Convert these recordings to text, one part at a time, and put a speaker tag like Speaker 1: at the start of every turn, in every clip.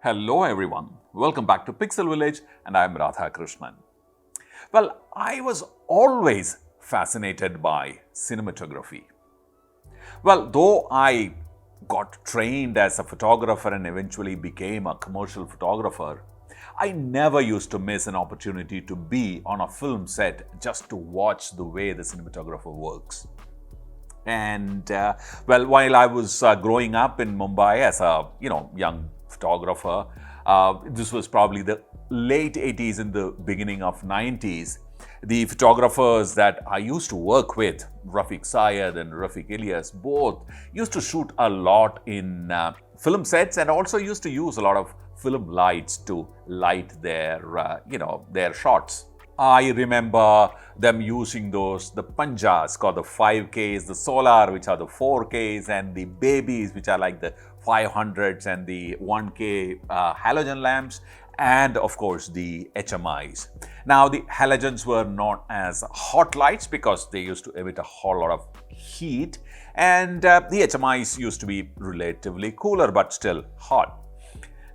Speaker 1: Hello everyone, welcome back to Pixel Village and I am Radha Krishnan. Well, I was always fascinated by cinematography. Well, though I got trained as a photographer and eventually became a commercial photographer, I never used to miss an opportunity to be on a film set just to watch the way the cinematographer works. And while I was growing up in Mumbai as a young photographer, this was probably the late 80s and the beginning of 90s. The photographers that I used to work with, Rafiq Syed and Rafiq Ilyas, both used to shoot a lot in film sets and also used to use a lot of film lights to light their shots. I remember them using the panjas called the 5Ks, the solar, which are the 4Ks, and the babies, which are like the 500s and the 1K halogen lamps, and of course the HMIs. Now the halogens were known as hot lights because they used to emit a whole lot of heat, and the HMIs used to be relatively cooler but still hot.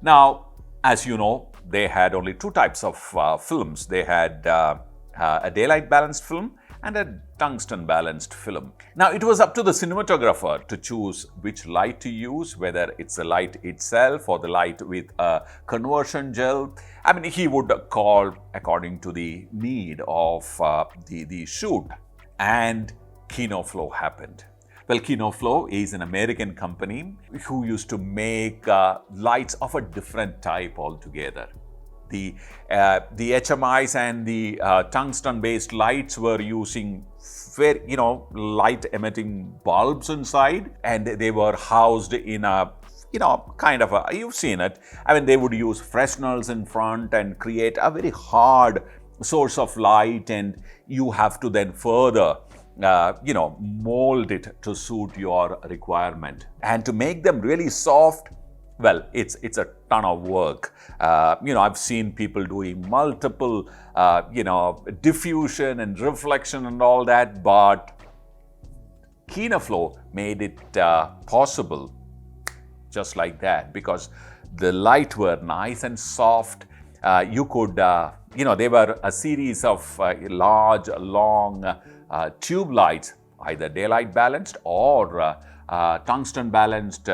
Speaker 1: Now, as you know, they had only two types of films. They had a daylight balanced film and a tungsten balanced film. Now, it was up to the cinematographer to choose which light to use, whether it's the light itself or the light with a conversion gel. I mean, he would call according to the need of the shoot. And Kino Flo happened. Well, Kino Flo is an American company who used to make lights of a different type altogether. The HMIs and the tungsten-based lights were using light-emitting bulbs inside, and they were housed in a you've seen it. I mean, they would use Fresnels in front and create a very hard source of light, and you have to then further mold it to suit your requirement. And to make them really soft, well, it's a ton of work. I've seen people doing multiple, diffusion and reflection and all that, but Kino Flo made it possible just like that because the light were nice and soft. You could, they were a series of large, long tube lights, either daylight balanced or tungsten balanced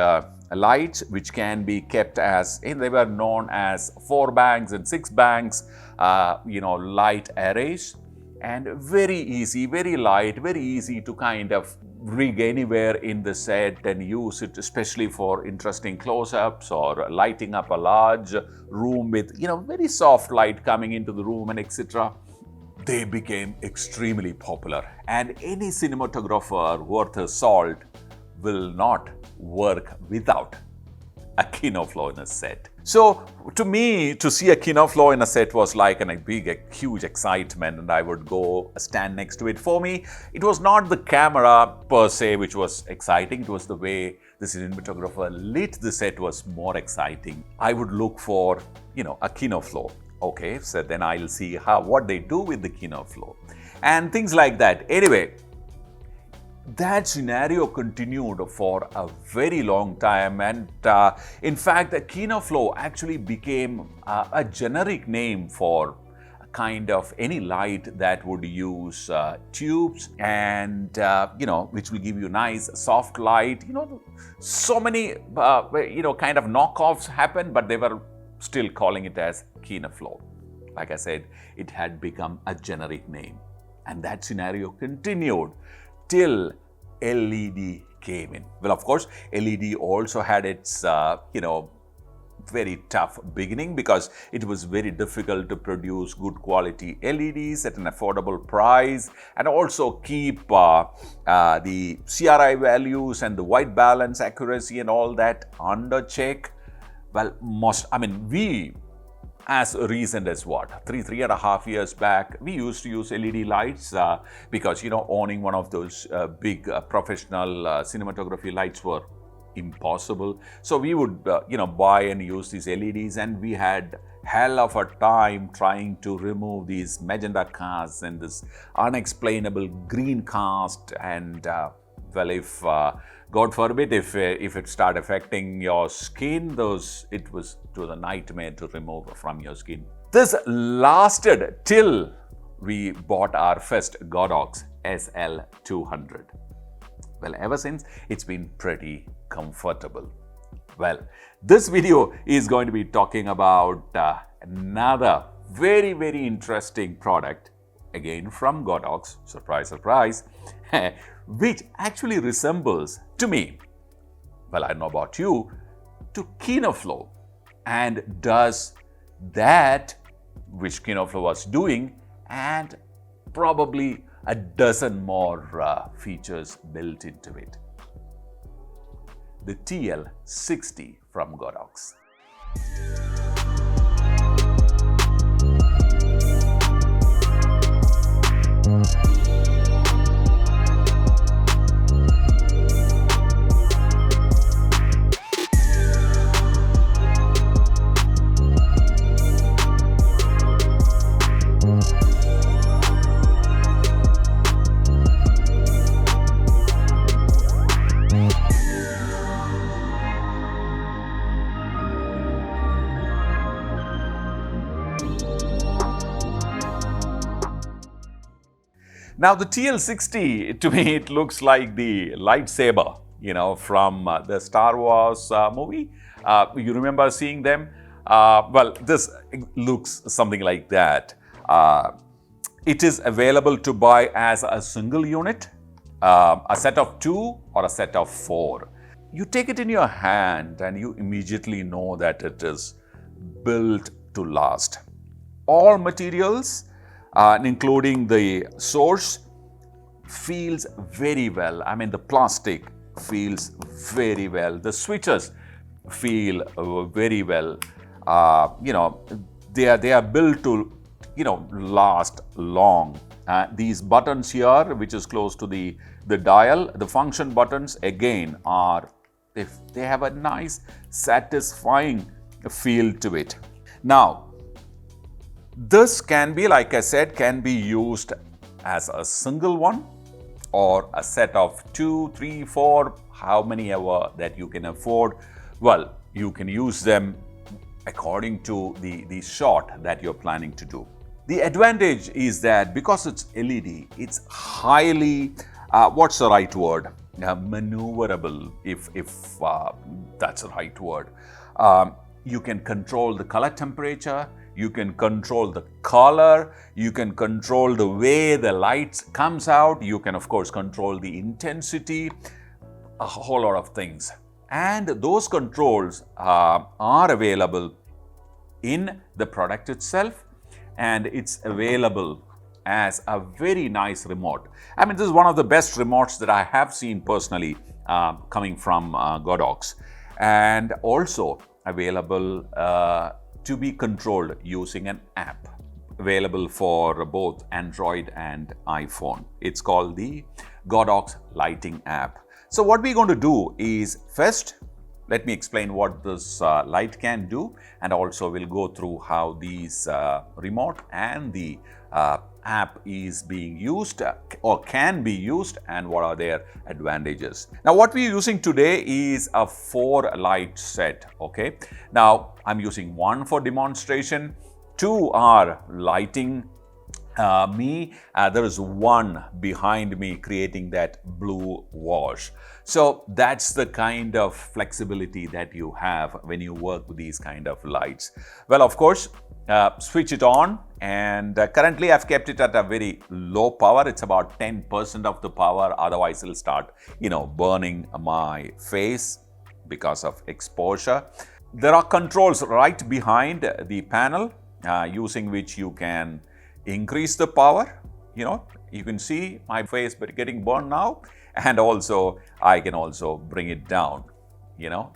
Speaker 1: lights, which can be kept as, they were known as 4 banks and 6 banks, light arrays, and very easy, very light, very easy to kind of rig anywhere in the set and use it, especially for interesting close-ups or lighting up a large room with, very soft light coming into the room and etc. They became extremely popular, and any cinematographer worth his salt will not work without a Kino Flo in a set. So to me, to see a Kino Flo in a set was like a huge excitement, and I would go stand next to it. For me, it was not the camera per se which was exciting, it was the way the cinematographer lit the set was more exciting. I would look for, a Kino Flo. Okay, so then I'll see what they do with the Kino Flo and things like that. Anyway, that scenario continued for a very long time, and in fact, the Kino Flo actually became a generic name for kind of any light that would use tubes and which will give you nice soft light. So many kind of knockoffs happened, but they were still calling it as Kino Flo. Like I said, it had become a generic name, and that scenario continued till LED came in. Well, of course, LED also had its very tough beginning because it was very difficult to produce good quality LEDs at an affordable price and also keep the CRI values and the white balance accuracy and all that under check. Well, we, as recent as three and a half years back, we used to use LED lights because, owning one of those big professional cinematography lights were impossible. So we would, buy and use these LEDs, and we had hell of a time trying to remove these magenta casts and this unexplainable green cast. And if God forbid if it start affecting your skin, it was a nightmare to remove from your skin. This lasted till we bought our first Godox SL200. Well, ever since, it's been pretty comfortable. Well, this video is going to be talking about another very, very interesting product, again from Godox, surprise, surprise, which actually resembles to me, well, I don't know about you, to Kino Flo, and does that which Kino Flo was doing, and probably a dozen more features built into it. The TL60 from Godox. Now the TL60, to me, it looks like the lightsaber, from the Star Wars movie. You remember seeing them? Well, this looks something like that. It is available to buy as a single unit, a set of 2 or a set of 4. You take it in your hand and you immediately know that it is built to last. All materials, including the source, feels very well. I mean, the plastic feels very well. The switches feel very well. They are built to, last long. These buttons here, which is close to the dial, the function buttons again they have a nice, satisfying feel to it. Now, this can be, like I said, can be used as a single one or a set of 2, 3, 4, how many ever that you can afford. Well, you can use them according to the shot that you're planning to do. The advantage is that because it's LED, it's highly, what's the right word? Maneuverable, if that's the right word. You can control the color temperature. You can control the color, you can control the way the light comes out, you can of course control the intensity, a whole lot of things. And those controls are available in the product itself, and it's available as a very nice remote. I mean, this is one of the best remotes that I have seen personally coming from Godox, and also available to be controlled using an app, available for both Android and iPhone. It's called the Godox Lighting app. So what we're going to do is, first, let me explain what this light can do, and also we'll go through how these remote and the app is being used or can be used, and what are their advantages. Now, what we're using today is a 4 light set, okay? Now, I'm using 1 for demonstration, 2 are lighting me. There is 1 behind me creating that blue wash. So that's the kind of flexibility that you have when you work with these kind of lights. Well, of course, switch it on, and currently I've kept it at a very low power. It's about 10% of the power, otherwise it'll start, burning my face because of exposure. There are controls right behind the panel using which you can increase the power. You can see my face but getting burned now, and also I can also bring it down,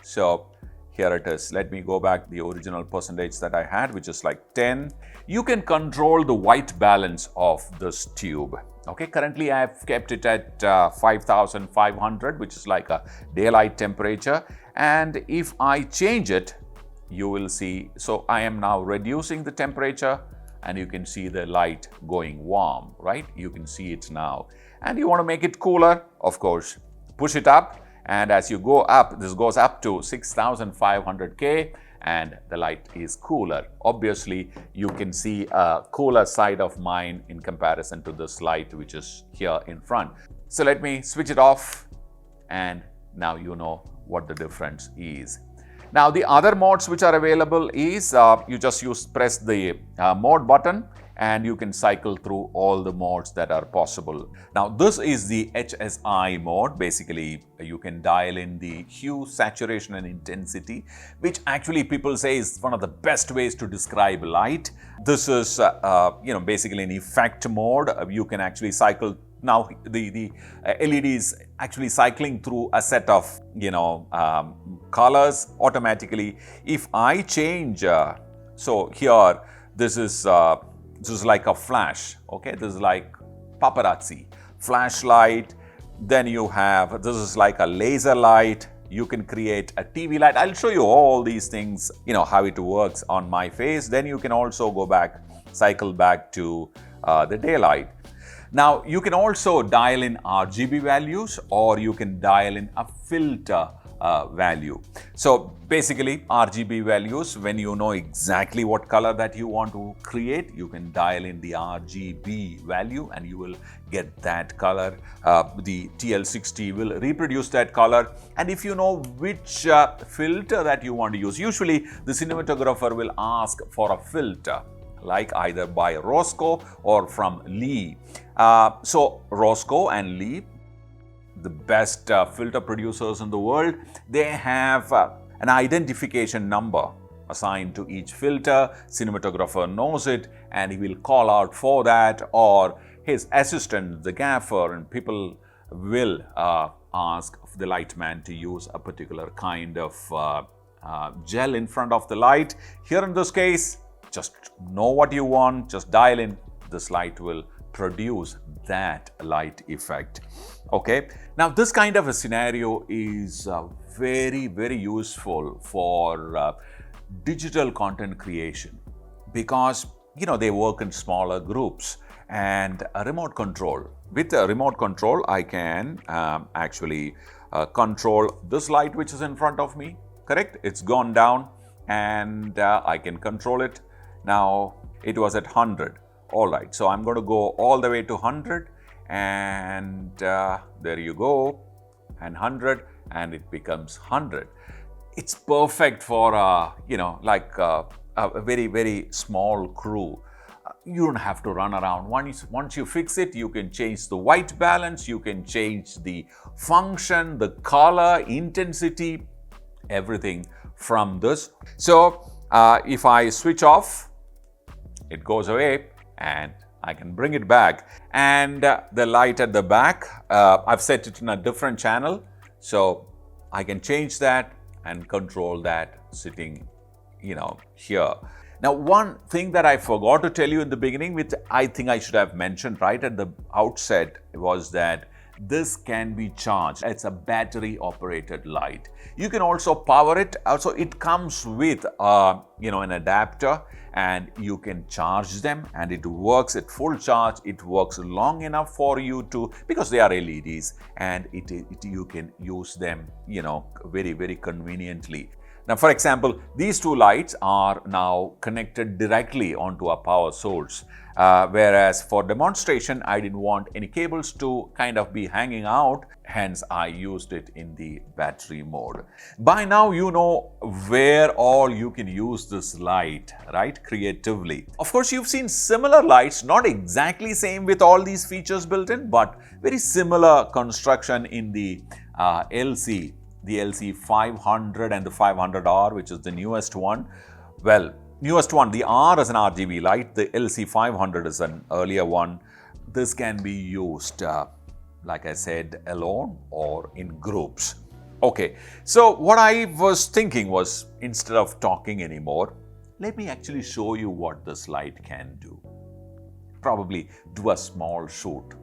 Speaker 1: so here it is. Let me go back the original percentage that I had, which is like 10. You can control the white balance of this tube. Okay, currently I have kept it at 5500, which is like a daylight temperature. And if I change it, you will see, so I am now reducing the temperature, and you can see the light going warm, right? You can see it now. And you want to make it cooler, of course, push it up, And as you go up, this goes up to 6500K, and the light is cooler. Obviously, you can see a cooler side of mine in comparison to this light, which is here in front. So let me switch it off, and now you know what the difference is. Now, the other modes which are available is you just press the mode button, and you can cycle through all the modes that are possible. Now, this is the HSI mode. Basically, you can dial in the hue, saturation, and intensity, which actually people say is one of the best ways to describe light. This is, basically an effect mode. You can actually cycle. Now, the LED is actually cycling through a set of, colors automatically. If I change, so here, this is like a flash, okay? This is like paparazzi, flashlight. Then you have, this is like a laser light. You can create a TV light. I'll show you all these things, how it works on my face. Then you can also go back, cycle back to the daylight. Now, you can also dial in RGB values, or you can dial in a filter value. So basically, RGB values, when you know exactly what color that you want to create, you can dial in the RGB value and you will get that color. The TL60 will reproduce that color. And if you know which filter that you want to use, usually the cinematographer will ask for a filter, like either by Roscoe or from Lee. So Roscoe and Lee, the best filter producers in the world, they have an identification number assigned to each filter. Cinematographer knows it and he will call out for that, or his assistant, the gaffer, and people will ask the light man to use a particular kind of gel in front of the light. Here in this case, just know what you want, just dial in, this light will produce that light effect. Okay, now this kind of a scenario is very, very useful for digital content creation, because they work in smaller groups, and a remote control. With a remote control, I can actually control this light which is in front of me, correct? It's gone down, and I can control it. Now it was at 100. All right, so I'm going to go all the way to 100, and there you go, and 100, and it becomes 100. It's perfect for a very, very small crew. You don't have to run around. Once you fix it, you can change the white balance, you can change the function, the color, intensity, everything from this. So if I switch off, it goes away, and I can bring it back. And the light at the back, I've set it in a different channel, so I can change that and control that sitting, here. Now, one thing that I forgot to tell you in the beginning, which I think I should have mentioned right at the outset, was that this can be charged. It's a battery operated light. You can also power it. Also, it comes with an adapter, and you can charge them, and it works at full charge. It works long enough for you to, because they are LEDs, and you can use them very, very conveniently. Now, for example, these two lights are now connected directly onto a power source. Whereas for demonstration, I didn't want any cables to kind of be hanging out. Hence, I used it in the battery mode. By now, you know where all you can use this light, right? Creatively. Of course, you've seen similar lights, not exactly same with all these features built in, but very similar construction in the LC. The LC 500 and the 500R, which is the newest one. Well, newest one, the R is an RGB light, the LC 500 is an earlier one. This can be used, like I said, alone or in groups. Okay, so what I was thinking was, instead of talking anymore, let me actually show you what this light can do. Probably do a small shoot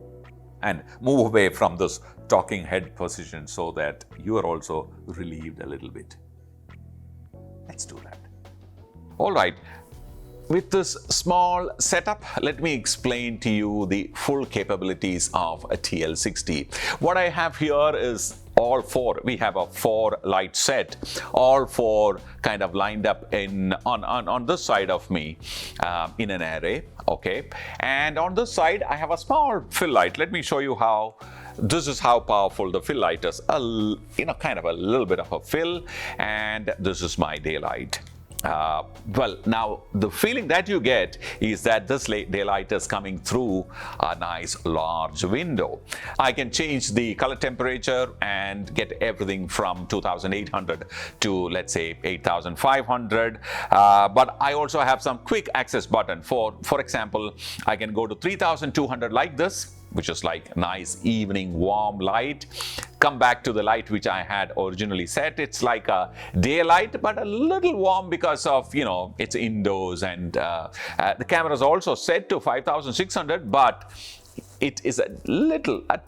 Speaker 1: and move away from this talking head position so that you are also relieved a little bit. Let's do that. All right. With this small setup, let me explain to you the full capabilities of a TL60. What I have here is all four. We have a 4 light set, all 4 kind of lined up on this side of me in an array. Okay, and on this side I have a small fill light. Let me show you how. This is how powerful the fill light is. Kind of a little bit of a fill, and this is my daylight. Well, now the feeling that you get is that this daylight is coming through a nice large window. I can change the color temperature and get everything from 2800 to, let's say, 8500. But I also have some quick access button. For example, I can go to 3200 like this, which is like nice evening warm light. Come back to the light which I had originally set. It's like a daylight, but a little warm because of, it's indoors, and the camera is also set to 5600, but it is a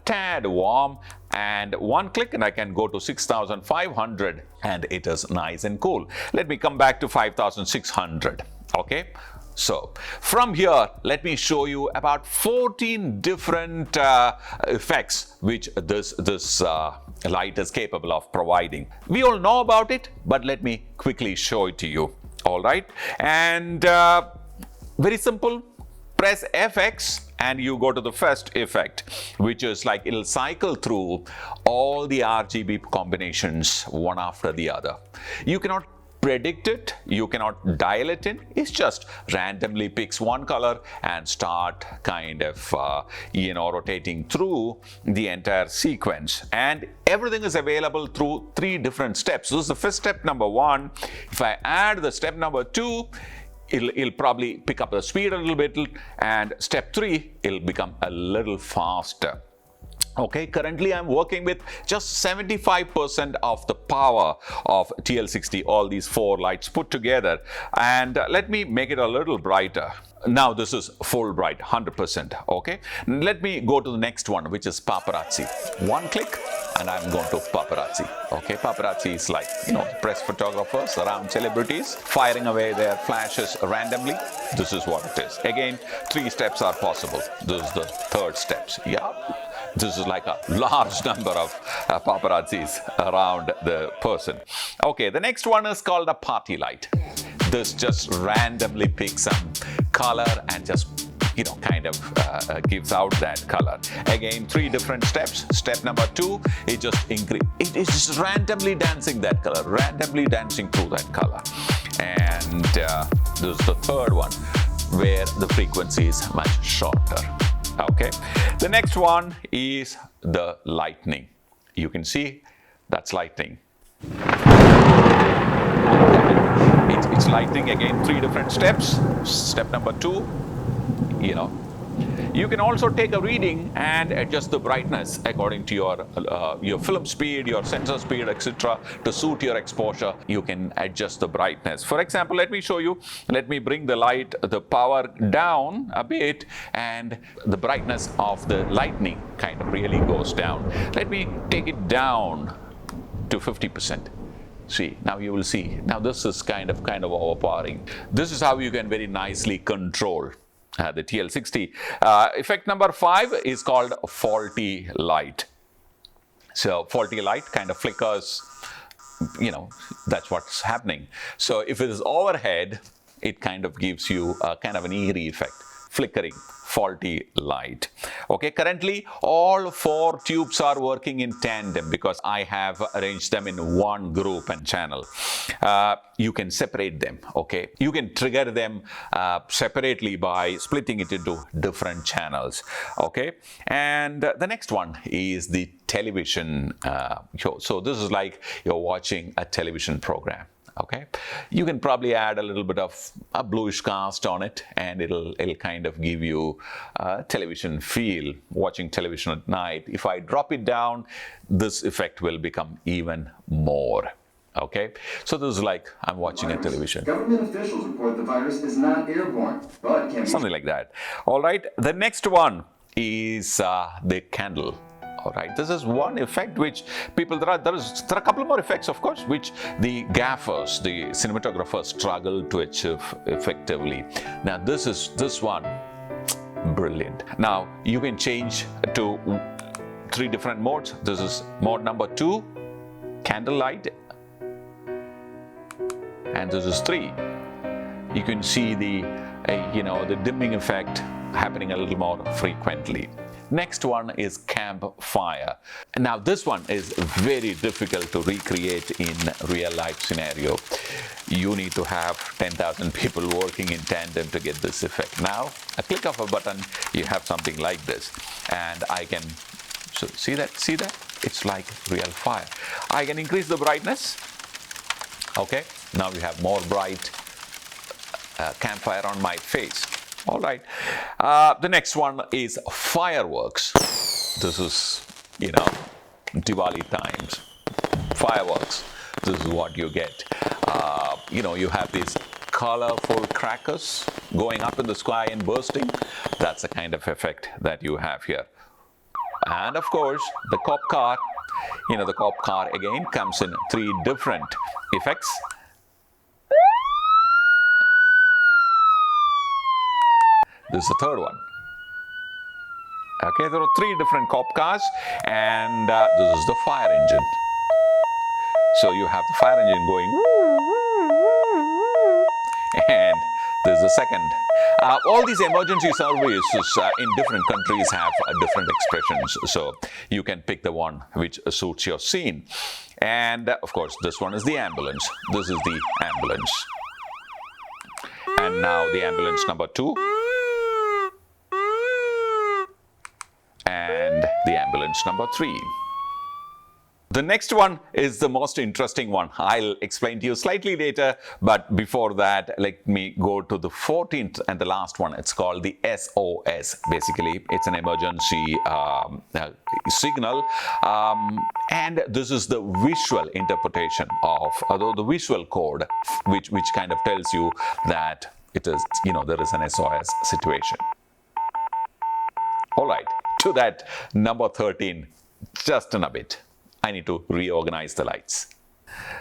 Speaker 1: tad warm, and one click and I can go to 6500 and it is nice and cool. Let me come back to 5600. Okay. So from here, let me show you about 14 different effects which this light is capable of providing. We all know about it, but let me quickly show it to you. All right, and very simple. Press FX and you go to the first effect, which is like it'll cycle through all the RGB combinations one after the other. You cannot predict it, you cannot dial it in. It's just randomly picks one color and start kind of rotating through the entire sequence, and everything is available through 3 different steps. This is the first step, number 1. If I add the step number 2, it'll probably pick up the speed a little bit, and step 3, it'll become a little faster. Okay, currently I'm working with just 75% of the power of TL60, all these 4 lights put together. And let me make it a little brighter. Now this is full bright, 100%. Okay, let me go to the next one, which is paparazzi. One click and I'm going to paparazzi. Okay, paparazzi is like, press photographers around celebrities firing away their flashes randomly. This is what it is. Again, 3 steps are possible. This is the 3rd steps. Yeah. This is like a large number of paparazzis around the person. Okay, the next one is called a party light. This just randomly picks some color and just, gives out that color. Again, 3 different steps. Step number 2, it just it is just randomly dancing that color, randomly dancing through that color. And this is the 3rd one, where the frequency is much shorter. Okay, the next one is the lightning. You can see that's lightning. It's lightning again, 3 different steps. Step number 2, You can also take a reading and adjust the brightness according to your film speed, your sensor speed, etc. To suit your exposure, you can adjust the brightness. For example, let me show you. Let me bring the power down a bit, and the brightness of the lightning kind of really goes down. Let me take it down to 50%. See, now you will see. Now this is kind of overpowering. This is how you can very nicely control the TL60. Effect number 5 is called faulty light. So faulty light kind of flickers, that's what's happening. So if it is overhead, it kind of gives you a kind of an eerie effect, flickering, faulty light. Okay, currently all 4 tubes are working in tandem because I have arranged them in one group and channel. You can separate them. Okay, you can trigger them separately by splitting it into different channels. Okay, and the next one is the television show. So this is like you're watching a television program. Okay, you can probably add a little bit of a bluish cast on it, and it'll kind of give you a television feel, watching television at night. If I drop it down, this effect will become even more. Okay, so this is like I'm watching a television.
Speaker 2: Government officials report the virus is not airborne, but can be
Speaker 1: something like that. All right, the next one is the candle. All right, this is one effect which people, there are a couple more effects, of course, which the gaffers, the cinematographers struggle to achieve effectively. Now this one, brilliant. Now you can change to three different modes. This is mode number 2, candlelight, and this is 3. You can see the the dimming effect happening a little more frequently. Next one is campfire. Now this one is very difficult to recreate in real life scenario. You need to have 10,000 people working in tandem to get this effect. Now, a click of a button, you have something like this. And I can, so see that? It's like real fire. I can increase the brightness. Okay, now we have more bright campfire on my face. All right. The next one is fireworks. This is, Diwali times. Fireworks. This is what you get. You have these colorful crackers going up in the sky and bursting. That's the kind of effect that you have here. And of course, the cop car. The cop car again comes in 3 different effects. This is the third one. Okay, there are 3 different cop cars, and this is the fire engine. So you have the fire engine going, and this is the second. All these emergency services in different countries have different expressions, so you can pick the one which suits your scene. And of course, this one is the ambulance. This is the ambulance. And now the ambulance number 2. And the ambulance number 3. The next one is the most interesting one. I'll explain to you slightly later, but before that, let me go to the 14th and the last one. It's called the SOS. Basically, it's an emergency signal, and this is the visual interpretation of the visual code, which kind of tells you that it is, there is an SOS situation. All right, to that number 13, just in a bit. I need to reorganize the lights.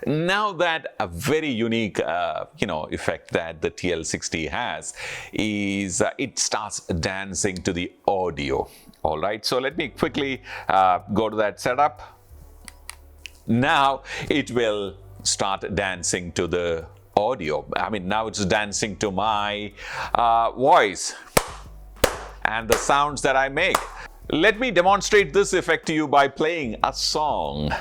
Speaker 1: Now that a very unique, effect that the TL60 has is it starts dancing to the audio. All right, so let me quickly go to that setup. Now it will start dancing to the audio. Now it's dancing to my voice and the sounds that I make. Let me demonstrate this effect to you by playing a song.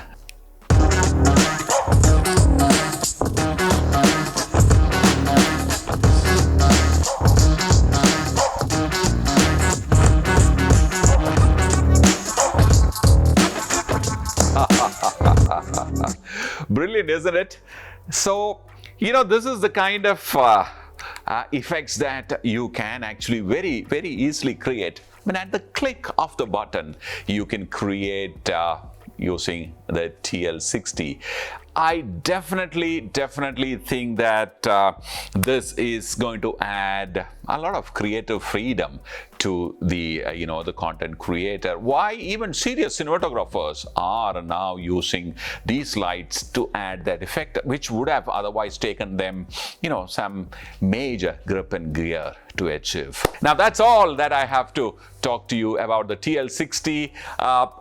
Speaker 1: Brilliant, isn't it? So, this is the kind of effects that you can actually very, very easily create. At the click of the button, you can create using the TL60. I definitely think that this is going to add a lot of creative freedom to the the content creator. Why even serious cinematographers are now using these lights to add that effect, which would have otherwise taken them some major grip and gear to achieve. Now that's all that I have to talk to you about the TL60.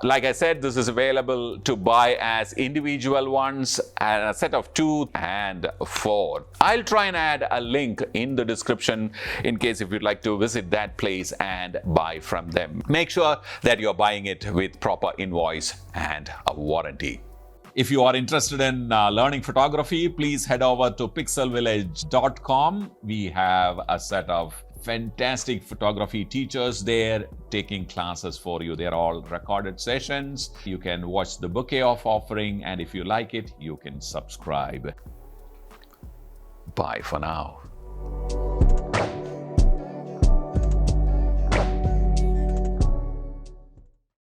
Speaker 1: Like I said, this is available to buy as individual ones, and a set of 2 and 4. I'll try and add a link in the description in case if you'd like to visit that place and buy from them. Make sure that you're buying it with proper invoice and a warranty. If you are interested in learning photography, please head over to pixelvillage.com. We have a set of fantastic photography teachers there taking classes for you. They're all recorded sessions. You can watch the bouquet of offering, and if you like it, you can subscribe. Bye for now.